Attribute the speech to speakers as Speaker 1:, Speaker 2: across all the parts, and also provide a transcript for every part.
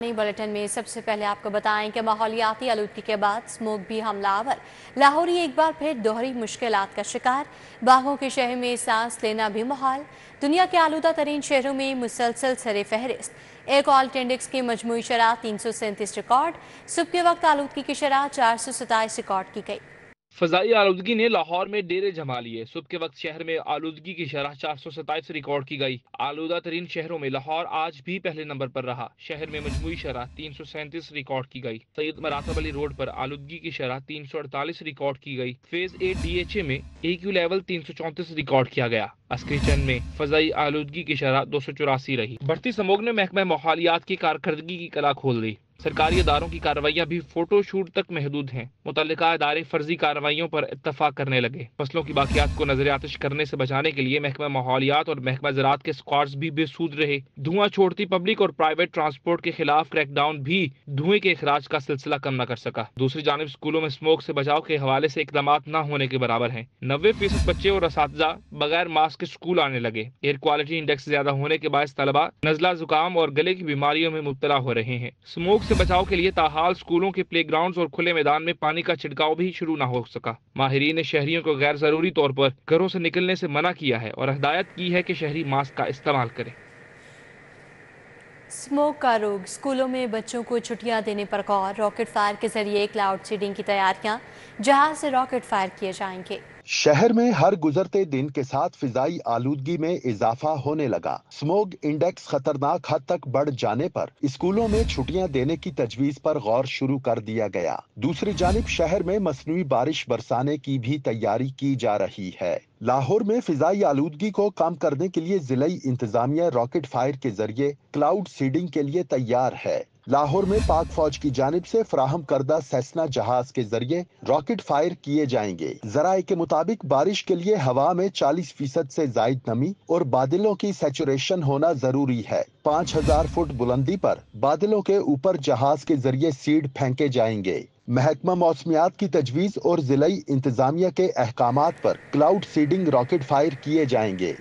Speaker 1: Bulletin में सबसे पहले आपको बताएं कि माहौलियाती आलूदगी के बाद स्मोक भी हमलावर। लाहौरी एक बार फिर दोहरी मुश्किलात का शिकार। बागों के शहर में सांस लेना भी मुहाल। दुनिया के आलूदा तरीन शहरों में मुसलसल सरे फहरिस्त। एयर क्वालिटी इंडेक्स की मजमूई शरह 337 रिकॉर्ड। सुबह के वक्त आलूदगी की शरह 427 रिकॉर्ड की गई।
Speaker 2: फजाई आलूदगी ने लाहौर में डेरे जमा लिए। सुबह के वक्त शहर में आलूदगी की शरह 427 रिकॉर्ड की गई। आलूदा तरीन शहरों में लाहौर आज भी पहले नंबर पर रहा। शहर में मजमूई शरह 337 रिकॉर्ड की गई। सैयद मरातब अली रोड पर आलूदगी की शरह 348 रिकॉर्ड की गई। फेज ए DHA में AQ लेवल 334 रिकॉर्ड किया गया। अस्करी चंद में फजाई आलूदगी की शरह 284 रही। बढ़ती स्मोग ने महकमा माहौलियात की कारकर्दगी की कला खोल दी। सरकारी इदारों की कार्रवाइयां भी फोटो शूट तक महदूद हैं। मुतल्लिका इदारे फर्जी कार्रवाइयों पर इत्तफाक करने लगे। फसलों की बाकियात को नजर आतिश करने से बचाने के लिए महकमा माहौलियात और महकमा ज़राअत के स्क्वाड्स भी बेसूद रहे। धुआं छोड़ती पब्लिक और प्राइवेट ट्रांसपोर्ट के खिलाफ क्रैकडाउन भी धुएं के अखराज का सिलसिला कम न कर सका। दूसरी जानिब स्कूलों में स्मोक से बचाव के हवाले से इकदाम न होने के बराबर हैं। 90% बच्चे और असातिज़ा बगैर मास्क के स्कूल आने लगे। एयर क्वालिटी इंडेक्स ज्यादा होने के बायस तलबा नजला जुकाम और गले की बीमारियों में मुब्तला हो रहे हैं। स्मोक से बचाव के लिए ताहाल स्कूलों के प्ले ग्राउंड और खुले मैदान में पानी का छिड़काव भी शुरू न हो सका। माहिरीन ने शहरियों को गैर जरूरी तौर पर घरों से निकलने से मना किया है और हिदायत की है कि शहरी मास्क का इस्तेमाल करें।
Speaker 1: स्मोक का रोग, स्कूलों में बच्चों को छुट्टियां देने पर गौर। रॉकेट फायर के जरिए क्लाउड सीडिंग की तैयारियां, जहाज से रॉकेट फायर किए जाएंगे।
Speaker 3: शहर में हर गुजरते दिन के साथ फिजाई आलूदगी में इजाफा होने लगा। स्मोग इंडेक्स खतरनाक हद तक बढ़ जाने पर स्कूलों में छुट्टियां देने की तजवीज पर गौर शुरू कर दिया गया। दूसरी जानिब शहर में मसनूई बारिश बरसाने की भी तैयारी की जा रही है। लाहौर में फिजाई आलूदगी को कम करने के लिए जिलाई इंतजामिया रॉकेट फायर के जरिए क्लाउड सीडिंग के लिए तैयार है। लाहौर में पाक फौज की जानिब से फराहम करदा सेस्ना जहाज के जरिए रॉकेट फायर किए जाएंगे। जराये के मुताबिक बारिश के लिए हवा में 40% से जायद नमी और बादलों की सैचुरेशन होना जरूरी है। 5000 फुट बुलंदी पर बादलों के ऊपर जहाज के जरिए सीड फेंके जाएंगे। महकमा मौसमियात की तजवीज और जिलाई इंतजामिया के अहकामात पर क्लाउड सीडिंग रॉकेट फायर किए जाएंगे।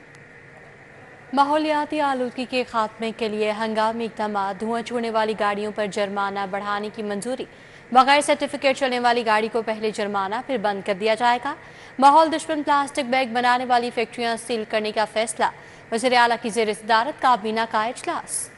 Speaker 1: माहौलियाती आलूदगी के खात्मे के लिए हंगामी इक़दाम, धुआं छोड़ने वाली गाड़ियों पर जुर्माना बढ़ाने की मंजूरी। बगैर सर्टिफिकेट चलने वाली गाड़ी को पहले जुर्माना फिर बंद कर दिया जाएगा। माहौल दुश्मन प्लास्टिक बैग बनाने वाली फैक्ट्रियां सील करने का फैसला। वज़ीर आला की ज़ेर सदारत काबीना का इजलास।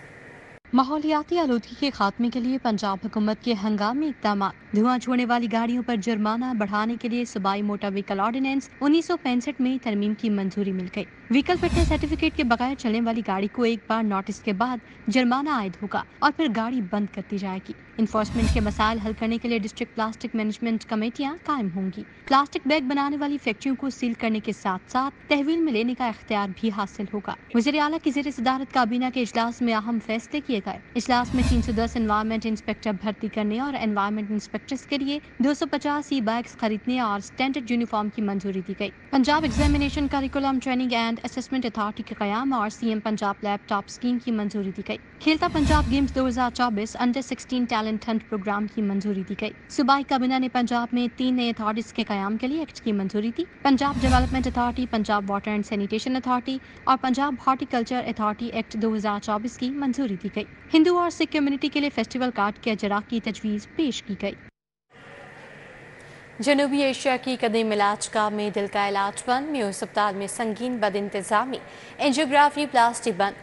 Speaker 1: माहौलियाती आलूदगी के खात्मे के लिए पंजाब हुकूमत के हंगामी इक़दाम, धुआं छोड़ने वाली गाड़ियों पर जुर्माना बढ़ाने के लिए सूबाई मोटर व्हीकल ऑर्डिनेंस 1965 में तरमीम की मंजूरी मिल गई। व्हीकल फिटनेस सर्टिफिकेट के बगैर चलने वाली गाड़ी को एक बार नोटिस के बाद जुर्माना आयद होगा और फिर गाड़ी बंद कर दी जाएगी। इन्फोर्समेंट के मसाइल हल करने के लिए डिस्ट्रिक्ट प्लास्टिक मैनेजमेंट कमेटियां कायम होंगी। प्लास्टिक बैग बनाने वाली फैक्ट्रियों को सील करने के साथ साथ तहवील में लेने का इख्तियार भी हासिल होगा। वज़ीर आला की ज़ेर सदारत काबीना के इजलास में अहम फैसले किए गए। इजलास में 310 एनवायरमेंट इंस्पेक्टर भर्ती करने और एनवायरमेंट इंस्पेक्टर्स के लिए 250 ई बैग्स खरीदने और स्टैंडर्ड यूनिफॉर्म की मंजूरी दी गई। Punjab examination curriculum training and assessment authority के क़याम और CM पंजाब लैपटॉप स्कीम की मंजूरी दी गई। Khelta Punjab games 2024 under 16 talent hunt programme की मंजूरी दी गई। सूबाई काबीना ने पंजाब में 3 नए अथॉरिटीज के क़याम के लिए एक्ट की मंजूरी दी। Punjab development authority, Punjab water and sanitation authority और पंजाब हॉर्टिकल्चर अथॉरिटी एक्ट 2024 की मंजूरी दी गई। हिंदू और सिख कम्युनिटी के लिए फेस्टिवल कार्ड के अजरा की तजवीज़ पेश की गई। जनूबी एशिया की कदीम इलाज गाह में दिल का इलाज बंद। म्यू अस्पताल में संगीन बद इंतजामी, एंजियोग्राफी प्लास्टिक बंद।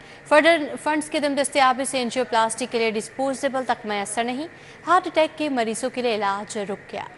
Speaker 1: फंड्स की दम दस्तियाबी से एंजियोप्लास्टी के लिए डिस्पोजेबल तक मैसर नहीं। हार्ट अटैक के मरीजों के लिए इलाज रुक गया।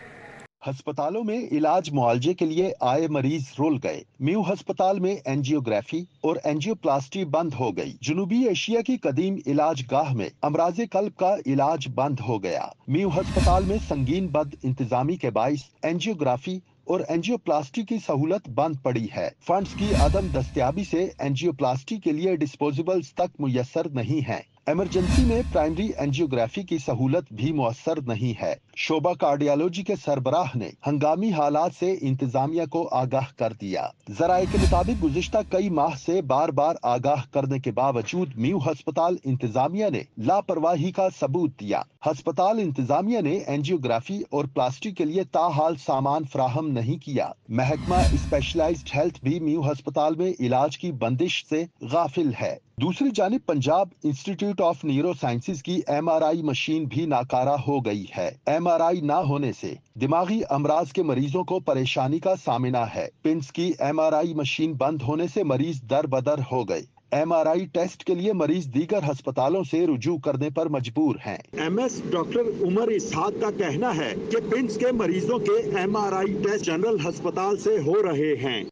Speaker 3: अस्पतालों में इलाज मुआलजे के लिए आए मरीज रुल गए। म्यू अस्पताल में एंजियोग्राफी और एंजियोप्लास्टी बंद हो गई। जनूबी एशिया की कदीम इलाज गाह में अमराजे कल्ब का इलाज बंद हो गया। म्यू अस्पताल में संगीन बद इंतजामी के बाइस एंजियोग्राफी और एंजियोप्लास्टी की सहूलत बंद पड़ी है। फंड्स की अदम दस्तियाबी से एंजियोप्लास्टी के लिए डिस्पोजेबल्स तक मुयस्सर नहीं है। इमरजेंसी में प्राइमरी एंजियोग्राफी की सहूलत भी मुयस्सर नहीं है। शोबा कार्डियोलॉजी के सरबराह ने हंगामी हालात से इंतजामिया को आगाह कर दिया। जराये के मुताबिक गुज़िश्ता कई माह से बार बार आगाह करने के बावजूद म्यू अस्पताल इंतजामिया ने लापरवाही का सबूत दिया। अस्पताल इंतजामिया ने एंजियोग्राफी और प्लास्टिक के लिए ताहाल सामान फराहम नहीं किया। महकमा स्पेशलाइज्ड हेल्थ भी म्यू अस्पताल में इलाज की बंदिश से गाफिल है। दूसरी जानिब Punjab institute of neuro sciences की MRI मशीन भी नाकारा हो गई है। MRI ना होने से दिमागी अमराज के मरीजों को परेशानी का सामना है। पिंस की MRI मशीन बंद होने से मरीज दर बदर हो गए। MRI टेस्ट के लिए मरीज दीगर अस्पतालों से रुजू करने पर मजबूर हैं। MS डॉक्टर उमर इसहाक का कहना है कि पिंस के मरीजों के MRI टेस्ट जनरल अस्पताल से हो रहे हैं।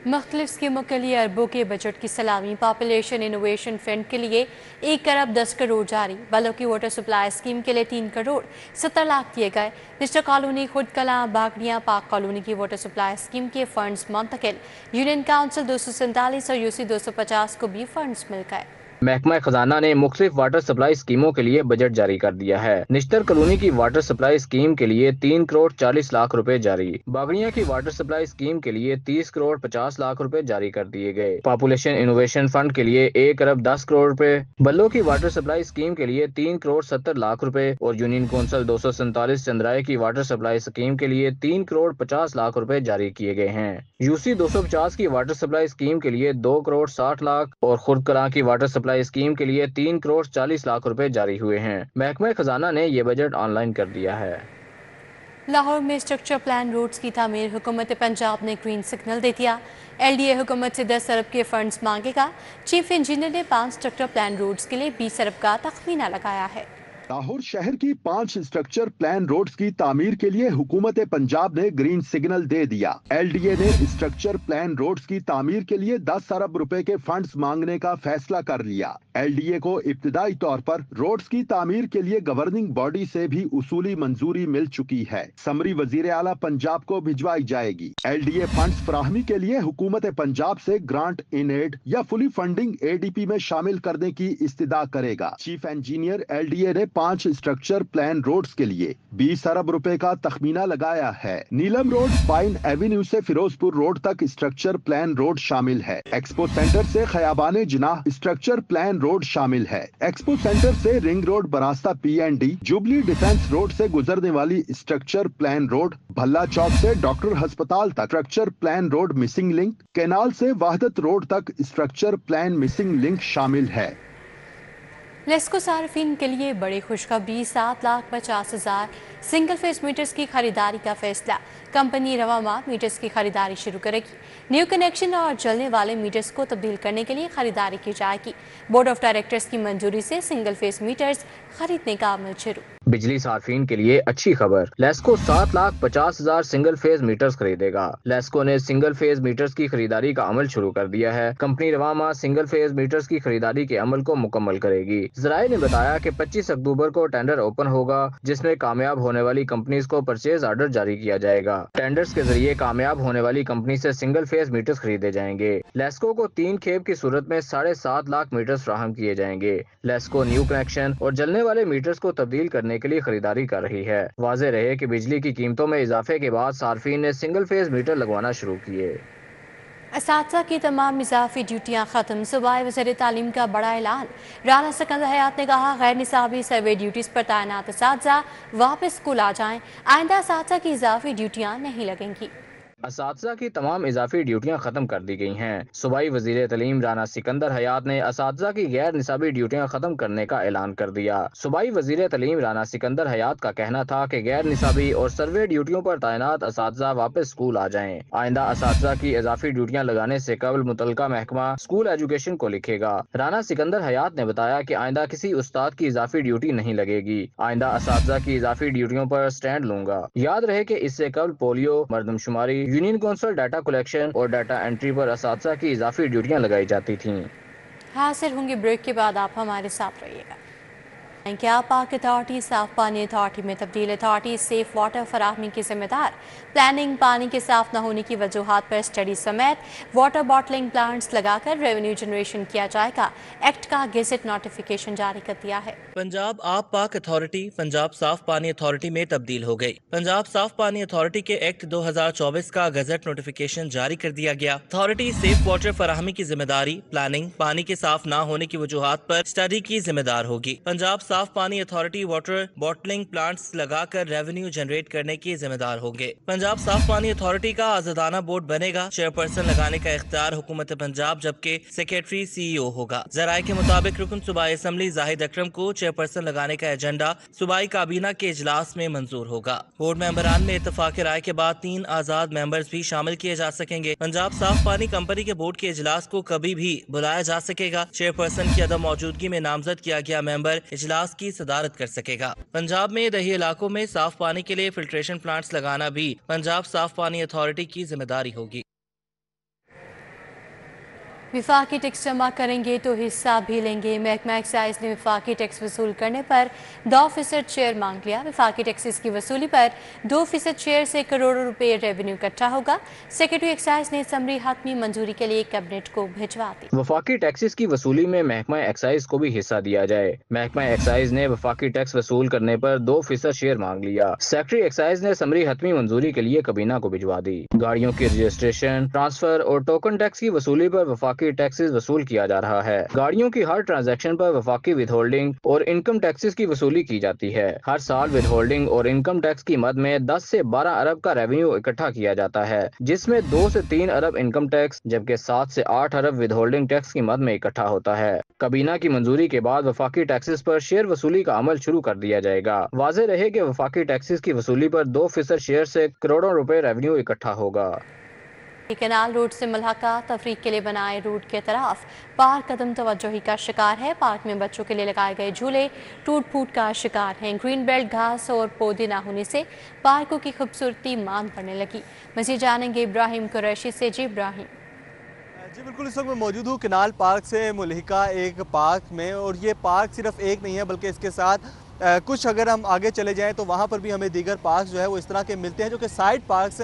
Speaker 1: मुख्तलिफ स्कीमों के लिए अरबों के बजट की सलामी। पॉपुलेशन इनोवेशन फंड के लिए 1 अरब 10 करोड़ जारी। बलों की वाटर सप्लाई स्कीम के लिए 3 करोड़ 70 लाख दिए गए। निस्टर कॉलोनी, खुद कलां, बागड़ियाँ, पाक कॉलोनी की वाटर सप्लाई स्कीम के फंड्स मुंतकिल। यूनियन काउंसिल 247 और UC 250 को भी फंड्स मिल गए।
Speaker 4: महकमा खजाना ने मुख्तलिफ वाटर सप्लाई स्कीमों के लिए बजट जारी कर दिया है। निश्तर कॉलोनी की वाटर सप्लाई स्कीम के लिए 3 करोड़ 40 लाख रुपए जारी। बागड़ियाँ की वाटर सप्लाई स्कीम के लिए 30 करोड़ 50 लाख रुपए जारी कर दिए गए। पॉपुलेशन इनोवेशन फंड के लिए 1 अरब 10 करोड़ रुपए। बल्लों की वाटर सप्लाई स्कीम के लिए 3 करोड़ 70 लाख रुपए और यूनियन काउंसिल 247 चंद्राए की वाटर सप्लाई स्कीम के लिए 3 करोड़ 50 लाख रुपए जारी किए गए हैं। UC 250 की वाटर सप्लाई स्कीम के लिए 2 करोड़ 60 लाख और खुर्द कलां की वाटर सप्लाई स्कीम के लिए 3 करोड़ 40 लाख रुपए जारी हुए हैं। महकमा खजाना ने ये बजट ऑनलाइन कर दिया है।
Speaker 1: लाहौर में स्ट्रक्चर प्लान रोड्स की तामीर हुकूमत पंजाब ने ग्रीन सिग्नल दे दिया। LDA हुकूमत से 10 अरब के फंड्स मांगेगा। चीफ इंजीनियर ने 5 स्ट्रक्चर प्लान रोड्स के लिए 20 अरब का तखमीना लगाया है।
Speaker 3: लाहौर शहर की 5 स्ट्रक्चर प्लान रोड्स की तामीर के लिए हुकूमत पंजाब ने ग्रीन सिग्नल दे दिया। LDA ने स्ट्रक्चर प्लान रोड्स की तामीर के लिए 10 अरब रुपए के फंड्स मांगने का फैसला कर लिया। LDA को इब्तिदाई तौर पर रोड्स की तामीर के लिए गवर्निंग बॉडी से भी उसूली मंजूरी मिल चुकी है। समरी वजीर आला पंजाब को भिजवाई जाएगी। LDA फंड्स फराहमी के लिए हुकूमत पंजाब से ग्रांट इन एड या फुली फंडिंग ADP में शामिल करने की इस्तिदा करेगा। चीफ इंजीनियर LDA ने 5 स्ट्रक्चर प्लान रोड्स के लिए 20 अरब रुपए का तखमीना लगाया है। नीलम रोड, पाइन एवेन्यू से फिरोजपुर रोड तक स्ट्रक्चर प्लान रोड शामिल है। एक्सपो सेंटर से खयाबाने जिनाह स्ट्रक्चर प्लान रोड शामिल है। एक्सपो सेंटर से रिंग रोड बरास्ता PND, जुबली डिफेंस रोड से गुजरने वाली structure plan road, Bhalla Chowk से डॉक्टर अस्पताल तक structure plan road missing link, canal से वहदत रोड तक स्ट्रक्चर प्लान मिसिंग लिंक शामिल है।
Speaker 1: लेस्को सार्फिन के लिए बड़ी खुशखबरी। 7,50,000 सिंगल फेस मीटर्स की खरीदारी का फैसला। कंपनी रवा माह मीटर्स की खरीदारी शुरू करेगी। न्यू कनेक्शन और चलने वाले मीटर्स को तब्दील करने के लिए खरीदारी की जाएगी। बोर्ड ऑफ डायरेक्टर्स की मंजूरी से सिंगल फेस मीटर्स खरीदने का अमल शुरू।
Speaker 4: बिजली सार्फिन के लिए अच्छी खबर। लेस्को 7,50,000 सिंगल फेज मीटर्स खरीदेगा। लेस्को ने सिंगल फेज मीटर्स की खरीदारी का अमल शुरू कर दिया है। कंपनी रवामा सिंगल फेज मीटर्स की खरीदारी के अमल को मुकम्मल करेगी। ज़राए ने बताया कि 25 अक्टूबर को टेंडर ओपन होगा, जिसमें कामयाब होने वाली कंपनीज को परचेज ऑर्डर जारी किया जाएगा। टेंडर्स के जरिए कामयाब होने वाली कंपनी से सिंगल फेज मीटर्स खरीदे जाएंगे। लेस्को को 3 खेप की सूरत में 7.5 लाख मीटर्स फराहम किए जाएंगे। लेस्को न्यू कनेक्शन और जलने वाले मीटर्स को तब्दील करने के लिए खरीदारी कर रही है। वाज़ेह रहे कि बिजली की कीमतों में इजाफे के बाद सार्फिन ने सिंगल फेज मीटर लगवाना शुरू किए।
Speaker 1: असातिज़ा की तमाम इजाफी ड्यूटियाँ खत्म। सूबाई वज़ीर तालीम का बड़ा ऐलान। राना सिकंदर हयात ने कहा, गैर निसाबी सर्वे ड्यूटीज़ पर तैनात असातिज़ा वापस स्कूल आ जाएं। आइंदा असातिज़ा की इजाफी ड्यूटियाँ नहीं लगेंगी।
Speaker 4: असातिज़ा की तमाम इजाफी ड्यूटियां खत्म कर दी गई हैं। सूबाई वज़ीर तालीम राना सिकंदर हयात ने असातिज़ा की गैर निसाबी ड्यूटियां खत्म करने का ऐलान कर दिया। सूबाई वज़ीर तालीम राना सिकंदर हयात का कहना था कि गैर निसाबी और सर्वे ड्यूटियों पर तैनात असातिज़ा वापस स्कूल आ जाएं। आइंदा असातिज़ा की इजाफी ड्यूटियां लगाने से कबल मुतल्लिका महकमा स्कूल एजुकेशन को लिखेगा। राना सिकंदर हयात ने बताया कि आइंदा किसी उस्ताद की इजाफी ड्यूटी नहीं लगेगी। आइंदा असातिज़ा की इजाफी ड्यूटियों पर स्टैंड लूंगा। याद रहे कि इससे कबल पोलियो, मरदमशुमारी, यूनियन काउंसिल डाटा कलेक्शन और डाटा एंट्री पर असातिज़ा की इजाफी ड्यूटियां लगाई जाती थीं।
Speaker 1: हासिल होंगे ब्रेक के बाद, आप हमारे साथ रहिएगा। क्या पाक अथॉरिटी साफ पानी अथॉरिटी में तब्दील। अथॉरिटी सेफ वाटर फराहमी की जिम्मेदार। प्लानिंग पानी के साफ न होने की वजूहात पर स्टडी समेत वाटर बॉटलिंग प्लांट्स लगाकर रेवेन्यू जनरेशन किया जाएगा। एक्ट का गेजेट नोटिफिकेशन जारी कर दिया है।
Speaker 5: पंजाब आप पाक अथॉरिटी पंजाब साफ पानी अथॉरिटी में तब्दील हो गई। पंजाब साफ पानी अथॉरिटी के एक्ट 2024 का गजेट नोटिफिकेशन जारी कर दिया गया। अथॉरिटी सेफ वाटर फराहमी की जिम्मेदारी, प्लानिंग पानी के साफ न होने की वजूहात पर स्टडी की जिम्मेदार होगी। पंजाब صاف پانی اتھارٹی واٹر بوٹلنگ پلانٹس لگا کر ریونیو جنریٹ کرنے کی ذمہ دار ہوں گے۔ پنجاب صاف پانی اتھارٹی کا آزادانہ بورڈ بنے گا۔ چیئرپرسن لگانے کا اختیار حکومت پنجاب جبکہ سیکریٹری CEO ہوگا۔ ذرائع کے مطابق رکن صوبائی اسمبلی زاہد اکرم کو چیئرپرسن لگانے کا ایجنڈا صوبائی کابینہ کے اجلاس میں منظور ہوگا۔ بورڈ ممبران میں اتفاق رائے کے بعد 3 آزاد ممبرز بھی شامل کیے جا سکیں گے۔ پنجاب صاف پانی کمپنی کے بورڈ کے اجلاس کو کبھی بھی بلایا جا سکے گا۔ چیئرپرسن کی عدم موجودگی میں نامزد کیا گیا ممبر اجلاس کی صدارت کر سکے گا۔ پنجاب میں دیہی علاقوں میں صاف پانی کے لیے فلٹریشن پلانٹس لگانا بھی پنجاب صاف پانی اتھارٹی کی ذمہ داری ہوگی۔
Speaker 1: وفاقی ٹیکس جمع کریں گے تو حصہ بھی لیں گے۔ محکمہ ایکسائز نے وفاقی ٹیکس وصول کرنے پر 2% شیئر مانگ لیا۔ وفاقی ٹیکسز کی وصولی پر 2% شیئر سے کروڑوں روپے ریونیو اکٹھا ہوگا۔ سیکریٹری ایکسائز نے سمری حتمی منظوری کے لیے کیبنٹ کو بھجوا دی۔
Speaker 4: وفاقی ٹیکسز کی وصولی میں محکمہ ایکسائز کو بھی حصہ دیا جائے۔ محکمہ ایکسائز نے وفاقی ٹیکس وصول کرنے پر 2% شیئر مانگ لیا۔ سیکریٹری ایکسائز نے سمری حتمی منظوری کے لیے کابینہ کو بھجوا دی۔ گاڑیوں کی رجسٹریشن، ٹرانسفر اور ٹوکن ٹیکس کی وصولی پر وفاقی ٹیکسز وصول کیا جا رہا ہے۔ گاڑیوں کی ہر ٹرانزیکشن پر وفاقی ود ہولڈنگ اور انکم ٹیکسز کی وصولی کی جاتی ہے۔ ہر سال ود ہولڈنگ اور انکم ٹیکس کی مد میں 10 سے 12 ارب کا ریونیو اکٹھا کیا جاتا ہے، جس میں 2 سے 3 ارب انکم ٹیکس جبکہ 7 سے 8 ارب ود ہولڈنگ ٹیکس کی مد میں اکٹھا ہوتا ہے۔ کابینہ کی منظوری کے بعد وفاقی ٹیکسز پر شیئر وصولی کا عمل شروع کر دیا جائے گا۔ واضح رہے کہ وفاقی ٹیکسز کی وصولی پر 2% شیئر سے کروڑوں روپے ریونیو اکٹھا ہوگا۔
Speaker 1: کینال روڈ سے ملحقہ تفریح کے لیے بنائے روڈ کے طرف پارک عدم توجہی کا شکار ہے۔ پارک میں بچوں کے لیے لگائے گئے جھولے ٹوٹ پھوٹ کا شکار ہیں۔ گرین بیلٹ گھاس اور پودے نہ ہونے سے پارکوں کی خوبصورتی ماند پڑنے لگی۔ مزید جانیں گے ابراہیم قریشی سے۔ جی ابراہیم۔
Speaker 6: جی بالکل، اس وقت میں موجود ہوں کینال پارک سے ملحقہ ایک پارک میں، اور یہ پارک صرف ایک نہیں ہے بلکہ اس کے ساتھ کچھ اگر ہم آگے چلے جائیں تو وہاں پر بھی ہمیں دیگر پارکس جو ہے وہ اس طرح کے ملتے ہیں جو کہ سائیڈ پارکس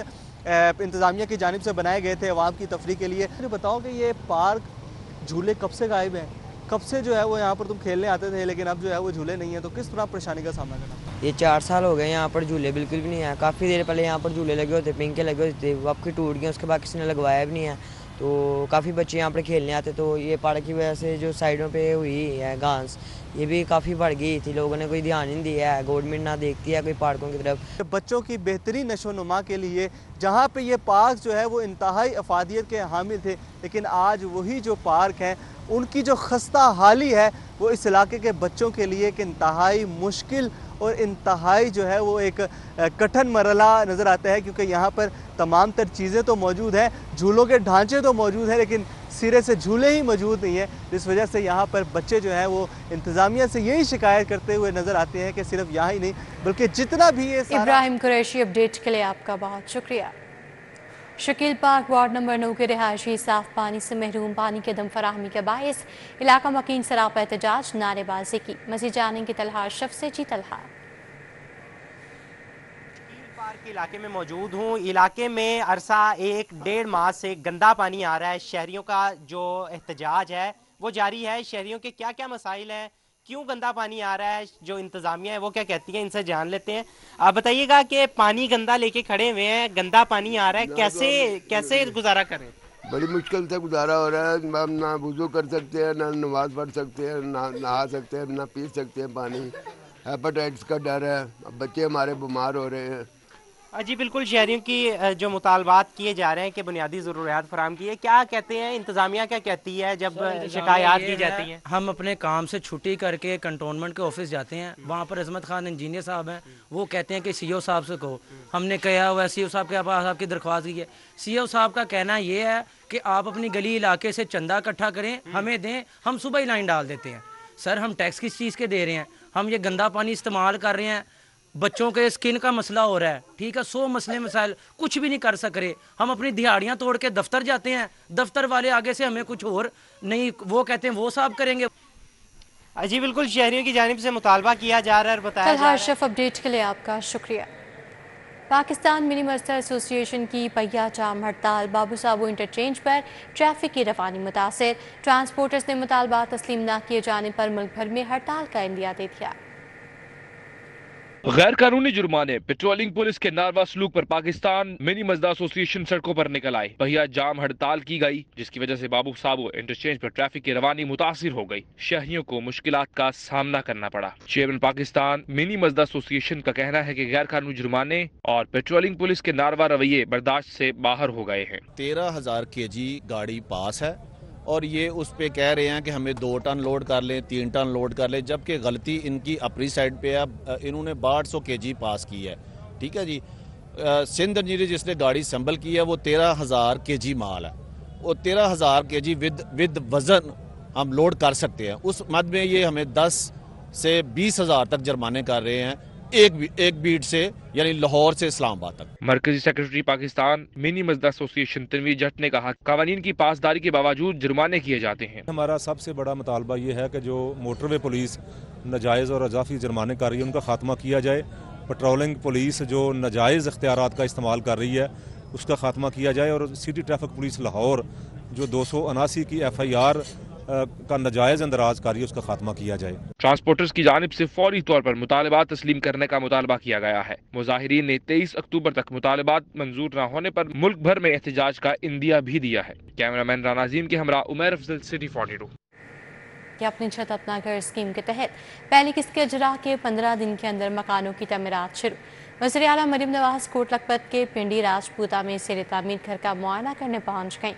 Speaker 6: انتظامیہ کی جانب سے بنائے گئے تھے عوام کی تفریح کے لیے۔ مجھے بتاؤ کہ یہ پارک جھولے کب سے غائب ہیں؟ کب سے جو ہے وہ یہاں پر تم کھیلنے آتے تھے لیکن اب جو ہے وہ جھولے نہیں ہیں، تو کس طرح پریشانی کا سامنا کرنا؟
Speaker 7: یہ 4 سال ہو گئے یہاں پر جھولے بالکل بھی نہیں ہیں۔ کافی دیر پہلے یہاں پر جھولے لگے ہوتے، پنکے لگے ہوتے تھے، اب کی ٹوٹ گئے، اس کے بعد کسی نے لگوایا بھی نہیں ہے، تو کافی بچے یہاں پر کھیلنے آتے۔ تو یہ پارک کی وجہ سے جو سائڈوں پہ ہوئی ہے گھاس یہ بھی کافی بڑھ گئی تھی، لوگوں نے کوئی دھیان نہیں دیا ہے، گورنمنٹ نہ دیکھتی ہے کوئی پارکوں کی طرف۔
Speaker 6: بچوں کی بہترین نشو و نما کے لیے جہاں پہ یہ پارک جو ہے وہ انتہائی افادیت کے حامل تھے، لیکن آج وہی جو پارک ہیں ان کی جو خستہ حالی ہے وہ اس علاقے کے بچوں کے لیے ایک انتہائی مشکل اور انتہائی جو ہے وہ ایک کٹھن مرحلہ نظر آتا ہے، کیونکہ یہاں پر تمام تر چیزیں تو موجود ہیں، جھولوں کے ڈھانچے تو موجود ہیں لیکن سرے سے جھولے ہی موجود نہیں ہیں، جس وجہ سے یہاں پر بچے جو ہیں وہ انتظامیہ سے یہی شکایت کرتے ہوئے نظر آتے ہیں کہ صرف یہاں ہی نہیں بلکہ جتنا بھی یہ
Speaker 1: ابراہیم قریشی اپڈیٹ کے لیے آپ کا بہت شکریہ۔ شکیل پارک وارڈ نمبر 9 کے رہائشی صاف پانی سے محروم، پانی کی عدم فراہمی کے باعث علاقہ مکین سراپا احتجاج نعرے بازی کی۔ مزید جانیں گے طلحہ اشرف سے۔ جی طلحہ۔
Speaker 8: پارک کے علاقے میں موجود ہوں۔ علاقے میں عرصہ 1-1.5 ماہ سے گندا پانی آ رہا ہے۔ شہریوں کا جو احتجاج ہے وہ جاری ہے۔ شہریوں کے کیا کیا مسائل ہیں، کیوں گندا پانی آ رہا ہے، جو انتظامیہ ہے وہ کیا کہتی ہے، ان سے جان لیتے ہیں۔ آپ بتائیے گا کہ پانی گندا لے کے کھڑے ہوئے ہیں، گندا پانی آ رہا ہے، کیسے گزارا کریں؟
Speaker 9: بڑی مشکل سے گزارا ہو رہا ہے۔ ہم نہ وضو کر سکتے ہیں، نہ نماز پڑھ سکتے ہیں، نہ نہا سکتے ہیں، نہ پی سکتے ہیں پانی۔ ہیپاٹائٹس کا ڈر ہے، بچے ہمارے بیمار ہو رہے ہیں۔
Speaker 8: جی بالکل، شہریوں کی جو مطالبات کیے جا رہے ہیں کہ بنیادی ضروریات فراہم کی ہے، کیا کہتے ہیں انتظامیہ، کیا کہتی ہے جب شکایات کی جاتی ہیں؟
Speaker 10: ہم اپنے کام سے چھٹی کر کے کنٹونمنٹ کے آفس جاتے ہیں، وہاں پر عظمت خان انجینئر صاحب ہیں، وہ کہتے ہیں کہ CO صاحب سے کہو۔ ہم نے کہا ہوا ہے CO صاحب کے پاس آپ کی درخواست کی ہے، CO صاحب کا کہنا یہ ہے کہ آپ اپنی گلی علاقے سے چندہ اکٹھا کریں، ہمیں دیں، ہم صبح ہی لائن ڈال دیتے ہیں۔ سر ہم ٹیکس کس چیز کے دے رہے ہیں؟ ہم یہ گندا پانی استعمال کر رہے ہیں، بچوں کے اسکن کا مسئلہ ہو رہا ہے، ٹھیک ہے، 100 مسائل، کچھ بھی نہیں کر سک رہے۔ ہم اپنی دیہاڑیاں توڑ کے دفتر جاتے ہیں، دفتر والے آگے سے ہمیں کچھ اور نہیں، وہ کہتے ہیں وہ صاحب کریں گے۔
Speaker 8: جی بالکل، شہریوں کی جانب سے مطالبہ کیا جا رہا ہے اور بتایا جا رہا ہے۔
Speaker 1: طلحہ اشرف اپڈیٹ کے لیے آپ کا شکریہ۔ پاکستان منی مرسر ایسوسی ایشن کی پہیا جام ہڑتال، بابو صابو انٹرچینج پر ٹریفک کی روانی متاثر، ٹرانسپورٹرز نے مطالبات تسلیم نہ کیے جانے پر ملک بھر میں ہڑتال کا عندیہ دے دیا۔
Speaker 2: गैर कानूनी जुर्माने। पेट्रोलिंग पुलिस के नारवा सलूक पर पाकिस्तान मिनी मजदा एसोसिएशन सड़कों पर निकल आई। पहिया जाम हड़ताल की गई, जिसकी वजह से बाबू साबो इंटरचेंज पर ट्रैफिक की रवानी मुतासिर हो गई। शहरियों को मुश्किलात का सामना करना पड़ा। चेयरमैन पाकिस्तान मिनी मजदा एसोसिएशन का कहना है कि गैर कानूनी जुर्माने और पेट्रोलिंग पुलिस के नारवा रवैये बर्दाश्त से बाहर हो गए हैं।
Speaker 11: 13,000 kg गाड़ी पास है और ये उस पे कह रहे हैं कि हमें 2 टन लोड कर लें, 3 टन लोड कर लें, जबकि गलती इनकी अपनी साइड पे है। इन्होंने 1200 kg पास की है। ठीक है जी। सिंध इंजीनियर जिसने गाड़ी संभल की है वो 13,000 kg माल है। वो 13,000 kg विद वजन हम लोड कर सकते हैं। उस मद में ये हमें 10 से 20,000 तक जुर्माने कर रहे हैं एक बीट से, यानी लाहौर से इस्लामाबाद तक।
Speaker 2: मरकजी secretary Pakistan mini मजदा association Tanveer जट ने कहा, कानून की पासदारी के बावजूद जुर्माने किए जाते हैं।
Speaker 12: हमारा सबसे बड़ा मुतालबा ये है कि जो मोटरवे पुलिस नाजायज़ और अजाफी जुर्माने कर रही है उनका खात्मा किया जाए। पेट्रोलिंग पुलिस जो नाजायज़ इख्तियारात का इस्तेमाल कर रही है उसका खात्मा किया जाए, और सिटी ट्रैफिक पुलिस लाहौर जो 279 की FIR का नाजायज़ अंदराज कार्य उसका खात्मा किया जाए।
Speaker 2: ट्रांसपोर्टर्स की जानिब से फौरी तौर पर मुतालबात तस्लीम करने का मुतालबा किया गया है। मुजाहिरीन ने 23 अक्टूबर तक मुतालबात मंजूर न होने पर मुल्क भर में एहतजाज का इंदिया भी दिया है। कैमरामैन राना अजीम के हमरा उमर अफजल, सिटी 42।
Speaker 1: कि अपनी छत अपना घर स्कीम के तहत पहली किस्त के इजरा के 15 दिन के अंदर मकानों की तमीरात शुरू। वज़ीर आला मरीम नवाज कोट लखपत के पिंडी राजपूता में सिरे तामीर घर का मुआयना करने पहुँच गईं।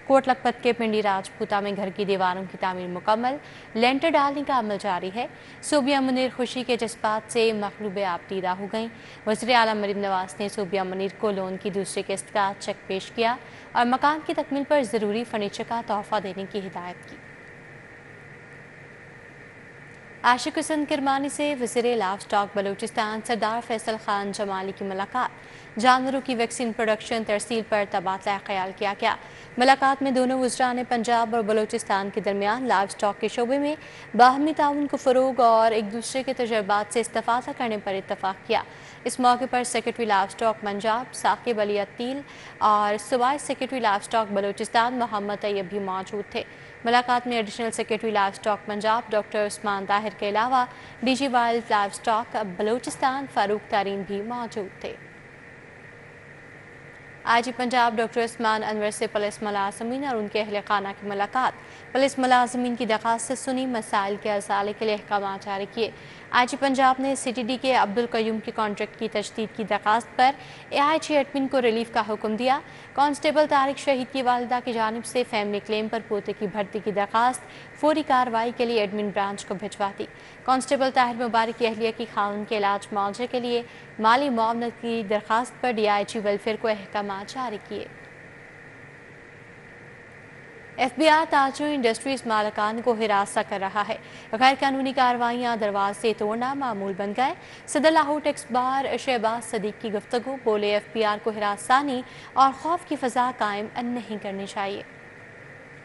Speaker 1: कोट लखपत के पिंडी राजपूता में घर की दीवारों की तामीर मुकम्मल, लेंटर डालने का अमल जारी है। सूबिया मुनीर खुशी के जज्बात से मखलूब आपदीदा हो गईं। वज़ीर आला मरीम नवाज ने सूबिया मुनीर को लोन की दूसरी किस्त का चेक पेश किया और मकान की तकमील पर ज़रूरी फर्नीचर का तोहफा देने की हिदायत की। आशिक हुसैन किरमानी से वज़ीर लाइव स्टॉक बलूचिस्तान सरदार फैसल खान जमाली की मुलाकात। जानवरों की वैक्सीन प्रोडक्शन तरसील पर तबादला ख्याल किया गया। मुलाकात में दोनों वज़रा ने पंजाब और बलूचिस्तान के दरमियान लाइव स्टॉक के शोबे में बाहमी ताउन को फ़रोग और एक दूसरे के तजर्बात से इस्तेफ़ादा करने पर इत्तफ़ाक़ किया। इस मौके पर secretary livestock Punjab Saqib Ali अत्तील और सूबाई secretary livestock Balochistan Mohammad Tayyab भी मौजूद थे। मुलाकात में additional secretary livestock Punjab doctor Usman Tahir के अलावा DG wild livestock Balochistan Farooq Tareen भी मौजूद थे। IG पंजाब डॉक्टर उस्मान अनवर से पुलिस मुलाज़मीन और उनके अहले खाना की मुलाकात। पुलिस मुलाज़मीन की दरख्वास्त से सुनी, मसाइल के असाले के लिए अहकाम जारी किए। IG पंजाब ने CTD के अब्दुल कयूम के कॉन्ट्रैक्ट की तजदीद की दरख्वास्त पर AIG एडमिन को रिलीफ का हुक्म दिया। कांस्टेबल तारिक शहीद की वालिदा की जानिब से फैमिली क्लेम पर पोते की भर्ती की दरख्वास्त फौरी कार्रवाई के लिए एडमिन ब्रांच को भिजवा दी। कांस्टेबल ताहिर मुबारक की अहलिया की खाउन के इलाज मुआवजे के लिए माली मुआवनत की दरख्वास्त पर DIG वेलफेयर को अहकाम जारी किए। FBI ताजों इंडस्ट्रीज मालकान को हिरासत कर रहा है। गैर कानूनी कार्रवाइयाँ दरवाजे तोड़ना मामूल बन गए। सदर लाहौर टैक्स बार शहबाज सदीक की गुफ्तगू, बोले FBR को हिरासानी और खौफ की फ़ज़ा कायम नहीं करनी चाहिए।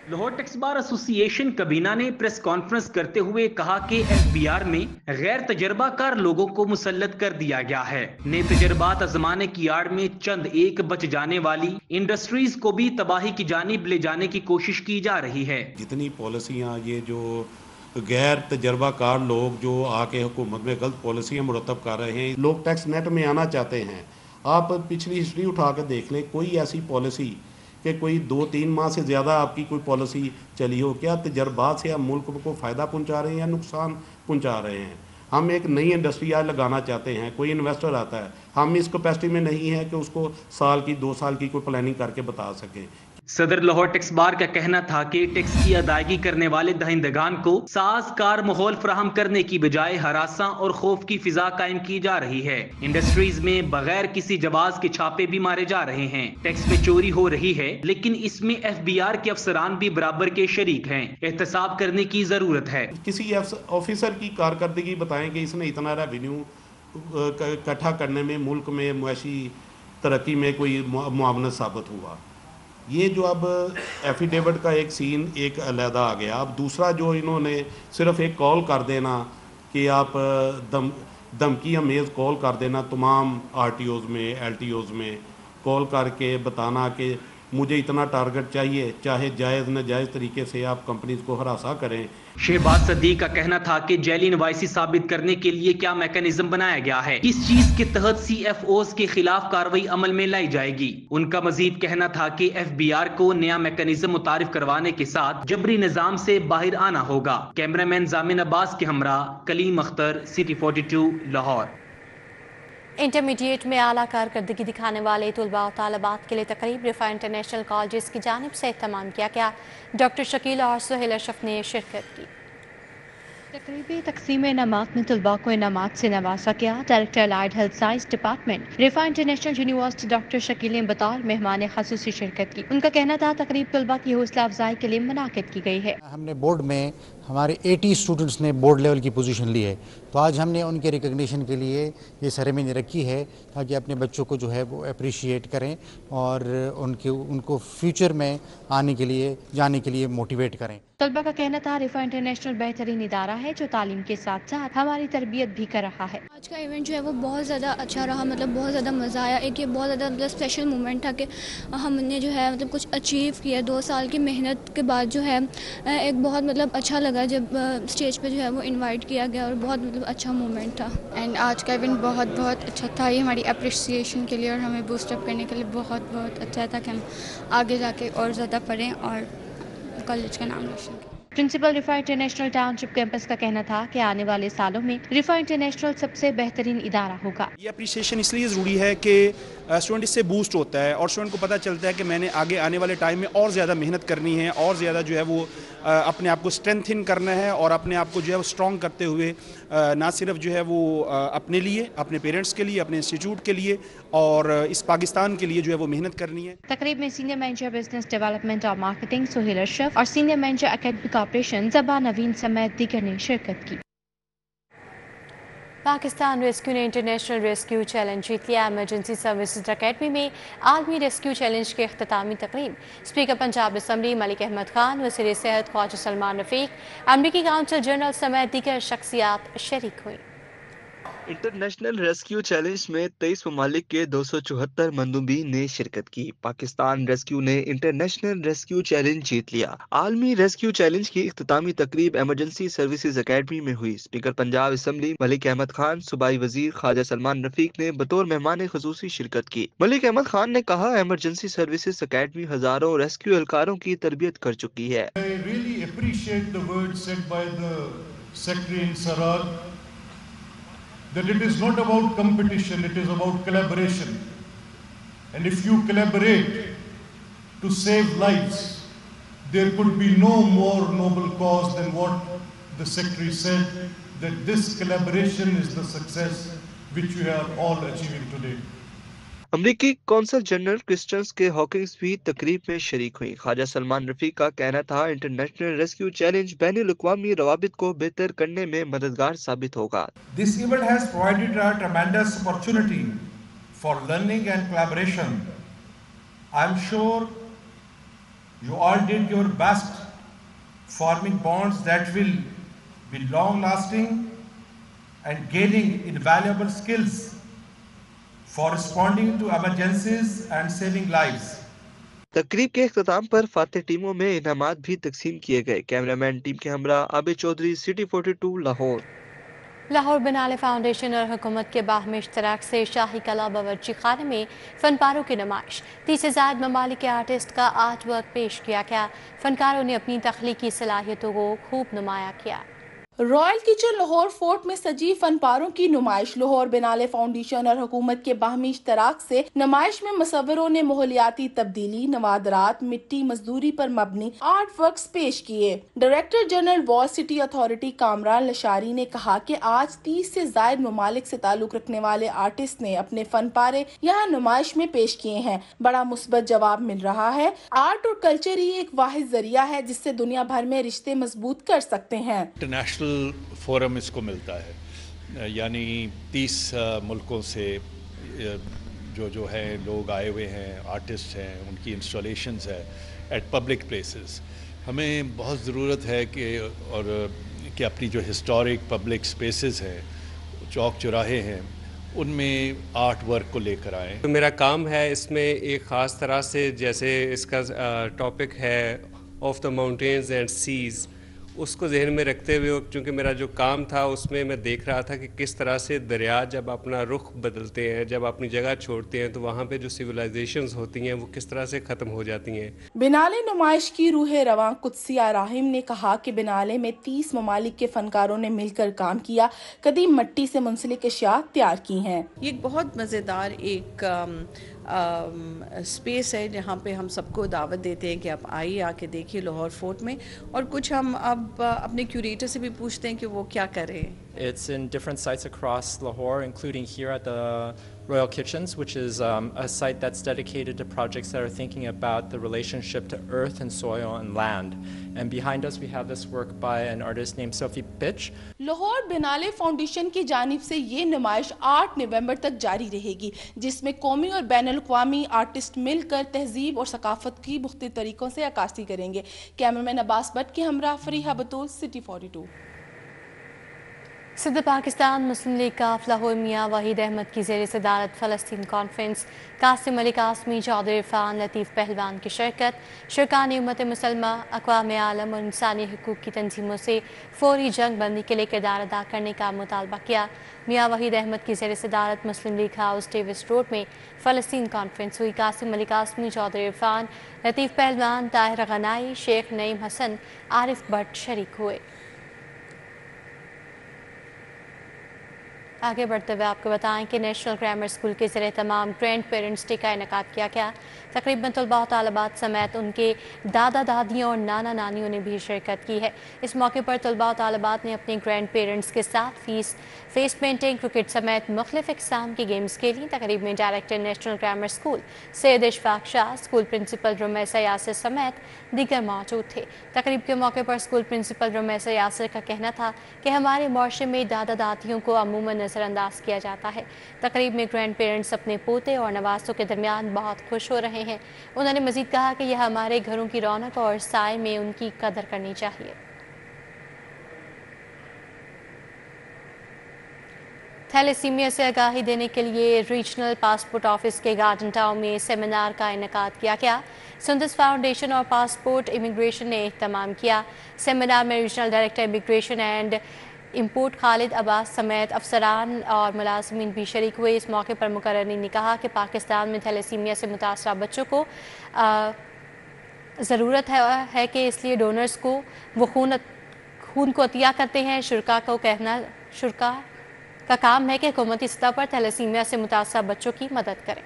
Speaker 13: लाहौर टैक्स बार एसोसिएशन कबीना ने प्रेस कॉन्फ्रेंस करते हुए कहा कि FBR में गैर तजर्बाकार लोगों को मुसल्लत कर दिया गया है। नए तजर्बात आजमाने की आड़ में चंद एक बच जाने वाली इंडस्ट्रीज को भी तबाही की जानिब ले जाने की कोशिश की जा रही है।
Speaker 14: जितनी पॉलिसियाँ ये जो गैर तजर्बाकार लोग जो आके हुकूमत में गलत पॉलिसियाँ मुरतब कर रहे हैं, लोग टैक्स नेट में आना चाहते हैं। आप पिछली हिस्ट्री उठा कर देख लें, कोई ऐसी पॉलिसी कि कोई 2-3 माह से ज़्यादा आपकी कोई पॉलिसी चली हो, क्या तजर्बात से आप मुल्क को फ़ायदा पहुंचा रहे हैं या नुकसान पहुंचा रहे हैं? हम एक नई इंडस्ट्री आज लगाना चाहते हैं, कोई इन्वेस्टर आता है, हम इस कैपेसिटी में नहीं है कि उसको साल की 2 साल की कोई प्लानिंग करके बता सकें।
Speaker 13: सदर लाहौर टैक्स बार का कहना था कि टैक्स की अदायगी करने वाले दहिंदगान को साजगार माहौल फराहम करने की बजाय हरासा और खौफ की फिजा कायम की जा रही है। इंडस्ट्रीज में बगैर किसी जवाज के छापे भी मारे जा रहे हैं। टैक्स में चोरी हो रही है, लेकिन इसमें FBR के अफसरान भी बराबर के शरीक हैं। एहतसाब करने की जरूरत है।
Speaker 14: किसी ऑफिसर की कारकर्दगी बताएं कि इसने इतना रेवेन्यू इकट्ठा करने में मुल्क में मुआशी तरक्की में कोई मुआवनत साबित हुआ। ये जो अब एफिडेविट का एक सीन एक अलहदा आ गया। अब दूसरा जो इन्होंने सिर्फ एक कॉल कर देना कि आप धमकी अमेज़ कॉल कर देना, तमाम RTOs में LTOs में कॉल करके बताना कि मुझे इतना टारगेट चाहिए, चाहे जायज़ नाजायज़ तरीके से आप कंपनीज को हरासा करें।
Speaker 13: शहबाज सदीक का कहना था कि जैली नवाइसी साबित करने के लिए क्या मैकेनिज्म बनाया गया है, किस चीज के तहत CFOs के खिलाफ कार्रवाई अमल में लाई जाएगी। उनका मजीद कहना था कि FBR को नया मैकेनिज्म मुतारिफ करवाने के साथ जबरी निजाम से बाहर आना होगा। कैमरामैन जामिन अब्बास के हमरा कलीम अख्तर, City 42 लाहौर।
Speaker 1: इंटरमीडिएट में आला कारकर्दगी दिखाने वाले तलबा और तालिबात के लिए तकरीब रिफा इंटरनेशनल कॉलेज की जानिब से इत्तमाम किया गया। डॉक्टर शकील और सुहेल अशरफ ने शिरकत की। तकरीबी तकसीम इनामात में तलबा को इनामात से नवाजा गया। Director allied health science department Riphah international university doctor Shakeel ने बतौर मेहमान खसूसी शिरकत की। उनका कहना था तकरीब तलबा की हौसला अफजाई के लिए मुनाकिद की गई है।
Speaker 15: हमने बोर्ड में हमारे 80 स्टूडेंट्स ने बोर्ड लेवल की पोजीशन ली है, तो आज हमने उनके रिकग्निशन के लिए ये सेरेमनी रखी है ताकि अपने बच्चों को जो है वो अप्रिशिएट करें और उनको फ्यूचर में आने के लिए जाने के लिए मोटिवेट करें।
Speaker 1: तलबा का कहना था रिफा इंटरनेशनल बेहतरीन इदारा है जो तालीम के साथ साथ हमारी तरबियत भी कर रहा है।
Speaker 16: आज का इवेंट जो है वो बहुत ज़्यादा अच्छा रहा, मतलब बहुत ज़्यादा मज़ा आया। एक ये बहुत ज़्यादा मतलब स्पेशल मोमेंट था कि हमने जो है मतलब कुछ अचीव किया। 2 साल की मेहनत के बाद जो है एक बहुत मतलब अच्छा लगा जब स्टेज पे जो है वो इनवाइट किया गया और बहुत मतलब अच्छा मोमेंट था।
Speaker 17: एंड आज का इवेंट बहुत अच्छा था। ये हमारी अप्रिसिएशन के लिए और हमें बूस्टअप करने के लिए बहुत अच्छा था कि हम आगे जाके और ज़्यादा पढ़ें और कॉलेज का नाम रोशन करें।
Speaker 1: प्रिंसिपल रिफा इंटरनेशनल टाउनशिप कैंपस का कहना था कि आने वाले सालों में रिफा इंटरनेशनल सबसे बेहतरीन इदारा होगा।
Speaker 18: ये अप्रिसिएशन इसलिए ज़रूरी है कि स्टूडेंट इससे बूस्ट होता है और स्टूडेंट को पता चलता है कि मैंने आगे आने वाले टाइम में और ज़्यादा मेहनत करनी है और ज़्यादा जो है वो अपने आप को स्ट्रेंथन करना है और अपने आप को जो है वो स्ट्रॉन्ग करते हुए ना सिर्फ जो है वो अपने लिए, अपने पेरेंट्स के लिए, अपने इंस्टीट्यूट के लिए और इस पाकिस्तान के लिए जो है वो मेहनत करनी है।
Speaker 1: तकरीब में सीनियर मैनेजर बिजनेस डेवलपमेंट और मार्केटिंग सुहेल अशरफ और सीनियर मैनेजर एकेडमिक ऑपरेशन ज़बा नवीन समेत दीगर ने शिरकत की। पाकिस्तान रेस्क्यू ने इंटरनेशनल रेस्क्यू चैलेंज जीत लिया। एमरजेंसी सर्विसेज अकेडमी में आलमी रेस्क्यू चैलेंज के इख्तितामी तकरीब स्पीकर पंजाब असम्बली मलिक अहमद खान, वज़ीर सेहत ख्वाजा सलमान रफीक, अमरीकी काउंसिल जनरल समेत दीगर शख्सियात शरीक हुई।
Speaker 19: इंटरनेशनल रेस्क्यू चैलेंज में 23 ममालिक के 274 मंदूबीन ने शिरकत की। पाकिस्तान रेस्क्यू ने इंटरनेशनल रेस्क्यू चैलेंज जीत लिया। आलमी रेस्क्यू चैलेंज की इख्तितामी तकरीब एमरजेंसी सर्विसेज अकेडमी में हुई। स्पीकर पंजाब असम्बली मलिक अहमद खान, सूबाई वजीर ख्वाजा सलमान रफीक ने बतौर मेहमान खसूसी शिरकत की। मलिक अहमद खान ने कहा, एमरजेंसी सर्विसेज अकेडमी हजारों रेस्क्यू एहलकारों की तरबियत कर चुकी है।
Speaker 20: That it is not about competition, it is about collaboration. And if you collaborate to save lives, there could be no more noble cause than what the Secretary said, that this collaboration is the success which we are all achieving today.
Speaker 19: अमरीकी consul general क्रिस्टन्स के Hawkins भी तकरीब में शरीक हुई। ख्वाजा सलमान रफीक का कहना था, इंटरनेशनल रेस्क्यू चैलेंज बैनुल अक़वामी रवाबित को बेहतर करने में मददगार साबित होगा।
Speaker 20: This event has provided a tremendous opportunity for learning and collaboration. I am sure you all did your best, forming bonds that will be long-lasting and gaining invaluable skills for responding to emergencies and saving lives.
Speaker 19: तकरीब के इख्तिताम पर फातेह टीमों में इनामात भी तकसीम किए गए। Cameraman team के हमरा आबिद चौधरी, City 42 लाहौर।
Speaker 1: लाहौर बनाले फाउंडेशन और हुकूमत के बाहमी इश्तराक से शाही कला बावर्ची खाने में फनपारों की नुमाइश। 30 से ज़ायद ममालिक के आर्टिस्ट का आर्ट वर्क पेश किया गया। फनकारों ने अपनी तख्लीकी सलाहियतों को खूब नुमाया किया।
Speaker 21: रॉयल किचन लाहौर फोर्ट में सजी फनपारों की नुमाइश। लाहौर बिनाले फाउंडेशन और हुकूमत के बाहमी इश्तराक से नुमाइश में मुसव्विरों ने माहौलियाती तब्दीली, नवादरात, मिट्टी मजदूरी पर मबनी आर्ट वर्क्स पेश किए। Director general wall city authority Kamran Lashari ने कहा कि आज 30 से जायद ममालिक से ताल्लुक रखने वाले आर्टिस्ट ने अपने फनपारे यहाँ नुमाइश में पेश किए हैं। बड़ा मुस्बत जवाब मिल रहा है। आर्ट और कल्चर ही एक वाहिद जरिया है जिससे दुनिया भर में रिश्ते मजबूत कर सकते हैं।
Speaker 22: इंटरनेशनल फोरम इसको मिलता है, यानी 30 मुल्कों से जो है लोग आए हुए हैं, आर्टिस्ट हैं, उनकी इंस्टॉलेशंस है एट पब्लिक प्लेसेस। हमें बहुत ज़रूरत है कि अपनी जो हिस्टोरिक पब्लिक स्पेसेस हैं, चौक चौराहे हैं, उनमें आर्ट वर्क को लेकर आएँ।
Speaker 3: तो मेरा काम है इसमें एक ख़ास तरह से, जैसे इसका टॉपिक है of the mountains and seas, उसको जहन में रखते हुए, क्योंकि मेरा जो काम था उसमें मैं देख रहा था कि किस तरह से दरिया जब अपना रुख बदलते हैं, जब अपनी जगह छोड़ते हैं, तो वहाँ पे जो सिविलाइजेशंस होती हैं वो किस तरह से ख़त्म हो जाती हैं।
Speaker 21: बिनाले नुमाइश की रूह रवां कुदसिया राहिम ने कहा कि बिनाले में 30 ममालिक के फनकारों ने मिलकर काम किया, कदीम मिट्टी से मुंसलिक अशिया तैयार की हैं।
Speaker 5: ये एक बहुत मज़ेदार एक स्पेस है जहाँ पे हम सबको दावत देते हैं कि आप आइए, आके देखिए लाहौर फोर्ट में, और कुछ हम अब अपने क्यूरेटर से भी पूछते हैं कि वो क्या कर रहे हैं।
Speaker 23: It's in different sites across Lahore, including here at the Royal Kitchens, which is a site that's dedicated to projects that are thinking about the relationship to earth and soil and land. And behind us we have this work by an artist named Sophie Pitch.
Speaker 21: Lahore बिनाले foundation की जानिब से ये नुमाइश 8 नवंबर तक जारी रहेगी, जिसमें कौमी और बैनुल-अक़वामी आर्टिस्ट मिलकर तहजीब और सकाफत की मुख्तलिफ तरीकों से अक्कासी करेंगे। कैमरामैन अब्बास भट्ट के हमरा फरीहा बतूल, सिटी 42।
Speaker 1: सदर पाकिस्तान मुस्लिम लीग काफ लाहौर मियाँ वहीद अहमद की ज़ेर सदारत फ़लस्तीन कॉन्फ्रेंस, कासिम अली कासमी, चौधरी इरफान, लतीफ़ पहलवान की शिरकत। शुरकान उम्मत मुसलमा, अक़वाम आलम और इंसानी हकूक़ की तंजीमों से फौरी जंग बंदी के लिए किरदार अदा करने का मुतालबा किया। मियाँ वहीद अहमद की ज़ेर सदारत मुस्लिम लीग हाउस डेविस रोड में फ़लस्तीन कॉन्फ्रेंस हुई। कासिम अली कासमी, चौधरी इरफान, लतीफ़ पहलवान, ताहिर गनाई, शेख नईम हसन, आरिफ भट्ट शरीक हुए। आगे बढ़ते हुए आपको बताएं कि नेशनल ग्रामर स्कूल के ज़रिए तमाम ग्रैंड पेरेंट्स डे का इनेकाद किया गया। तकरीबन तलबा और तालिबात समेत उनके दादा दादियों और नाना नानियों ने भी शिरकत की है। इस मौके पर तलबा और तालिबात ने अपने ग्रैंड पेरेंट्स के साथ फेस पेंटिंग, क्रिकेट समेत मुख्तलिफ इक़साम की गेम्स खेली। तकरीब में director national grammar school Syed Ishfaq Shah, school principal Rumaisa Yasir समेत दीगर मौजूद थे। तकरीब के मौके पर स्कूल प्रिंसिपल रुमैसा यासिर का कहना था कि हमारे मुआशरे में दादा दादियों को अमूमन नज़रअंदाज किया जाता है। तकरीब में ग्रैंड पेरेंट्स अपने पोते और नवासों के दरमियान बहुत खुश हो रहे हैं। उन्होंने मजीद कहा कि यह हमारे घरों की रौनक और साए में उनकी कदर करनी चाहिए। थैलेसीमिया से आगाही देने के लिए रीजनल पासपोर्ट ऑफिस के गार्डन टाउन में सेमिनार का इनेकाद किया गया। सुंदस फाउंडेशन और पासपोर्ट इमिग्रेशन ने इत्तमाम किया। सेमिनार में regional director immigration and import Khalid Abbas समेत अफसरान और मुलाजमीन भी शरीक हुए। इस मौके पर मुकर्ररीन ने कहा कि पाकिस्तान में थैलेसीमिया से मुतासरा बच्चों को ज़रूरत है कि इसलिए डोनर्स को वो खून को अतिया करते हैं। शुरा का काम है कि हुकूमती सतह पर थैलेसीमिया से मुतासरा बच्चों की मदद करें।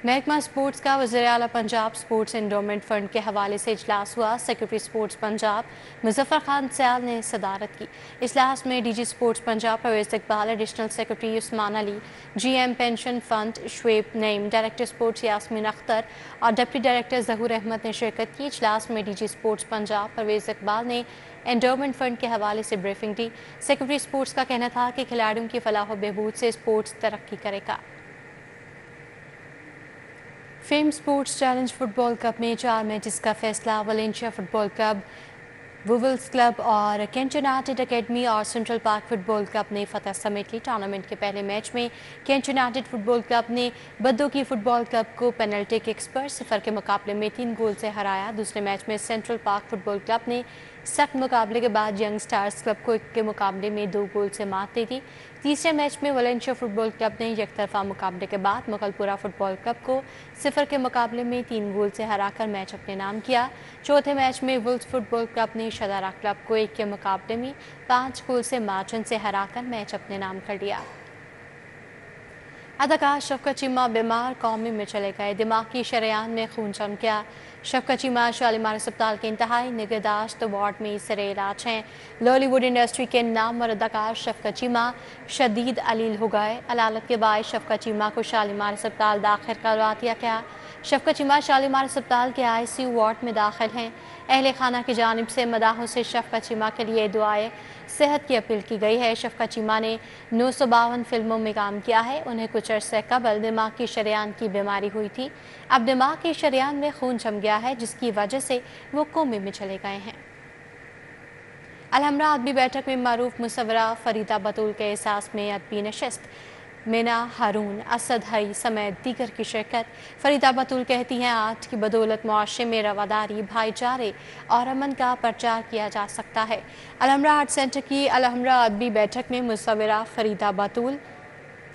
Speaker 1: महकमा स्पोर्ट्स का वज़ीर आला पंजाब स्पोर्ट्स एंडोमेंट फंड के हवाले से इजलास हुआ। सेक्रेटरी स्पोर्ट्स पंजाब मुजफ्फर खान सयाल ने सदारत की। इजलास में DG sports Punjab Pervez Iqbal, additional secretary Usman Ali, GM pension fund Shoaib Naeem, director sports Yasmin Akhtar और डिप्टी डायरेक्टर ज़हूर अहमद ने शिरकत की। इजलास में डीजी स्पोर्ट्स पंजाब परवेज़ इकबाल ने एंडोमेंट फंड के हवाले से ब्रीफिंग दी। सेक्रेटरी स्पोर्ट्स का कहना था कि खिलाड़ियों की फलाह व बहबूद से स्पोर्ट्स तरक्की करेगा। Fame sports challenge football cup में 4 मैचेस का फैसला। वलेंशिया फुटबॉल क्लब, वुवल्स क्लब और केंट यूनाइटेड एकेडमी और सेंट्रल पार्क फुटबॉल क्लब ने फतह समेट ली। टूर्नामेंट के पहले मैच में केंट यूनाइटेड फुटबॉल क्लब ने बद्दो की फुटबॉल क्लब को पेनल्टी किक्स पर 0 के मुकाबले में 3 गोल से हराया। दूसरे मैच में सेंट्रल पार्क फुटबॉल क्लब ने सख्त मुकाबले के बाद यंग स्टार्स क्लब को 1 के मुकाबले में 2 गोल से मात दे दी। तीसरे मैच में वलेंशिया फुटबॉल क्लब ने एकतरफा मुकाबले के बाद मुगलपुरा फुटबॉल क्लब को 0 के मुकाबले में 3 गोल से हराकर मैच अपने नाम किया। चौथे मैच में वुल्स फुटबॉल क्लब ने शदारा क्लब को 1 के मुकाबले में 5 गोल से मार्जिन से हराकर मैच अपने नाम कर लिया। अदाकार शफकत चीमा बीमार, कौमी में चले गए। दिमागी शरेआन में खून जम गया। शफकत चीमा शालीमार अस्पताल के इंतहाई निगहदाश्त वार्ड में सरे इलाज हैं। लॉलीवुड इंडस्ट्री के नामवर अदाकार शफकत चीमा शदीद अलील हो गए। अलालत के बाद शफकत चीमा को शालीमार अस्पताल दाखिल करवा दिया गया। شفقت چیمہ شالیمار اسپتال کے ICU وارڈ میں داخل ہیں۔ اہل خانہ کی جانب سے مداحوں سے شفقت چیمہ کے لیے دعائے صحت کی اپیل کی گئی ہے۔ شفقت چیمہ نے 952 فلموں میں کام کیا ہے۔ انہیں کچھ عرصے قبل دماغ کی شریان کی بیماری ہوئی تھی۔ اب دماغ کی شریان میں خون جم گیا ہے، جس کی وجہ سے وہ کومے میں چلے گئے ہیں۔ الحمراء ادبی بیٹھک میں معروف مصورہ فریدہ بطول کے احساس میں ادبی نشست، مینا ہارون، اسد حی سمیت دیگر کی شرکت۔ فریدہ بطول کہتی ہیں آرٹ کی بدولت معاشرے میں رواداری، بھائی چارے اور امن کا پرچار کیا جا سکتا ہے۔ الحمراء آرٹ سینٹر کی الحمراء ادبی بیٹھک میں مصورہ فریدہ بطول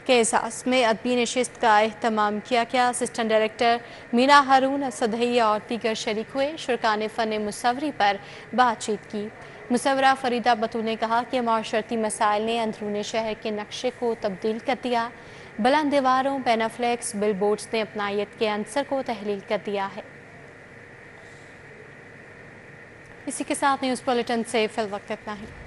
Speaker 1: کے احساس میں ادبی نشست کا اہتمام کیا گیا۔ اسسٹنٹ ڈائریکٹر مینا ہارون، اسد حی اور دیگر شریک ہوئے۔ شرکاء نے فن مصوری پر بات چیت کی۔ مصورہ فریدہ بطول نے کہا کہ معاشرتی مسائل نے اندرون شہر کے نقشے کو تبدیل کر دیا۔ بلند دیواروں، بینر فلیکس، بل بورڈز نے اپنائیت کے عنصر کو تحلیل کر دیا ہے۔ اسی کے ساتھ نیوز بلیٹن سے فی الوقت اتنا ہی۔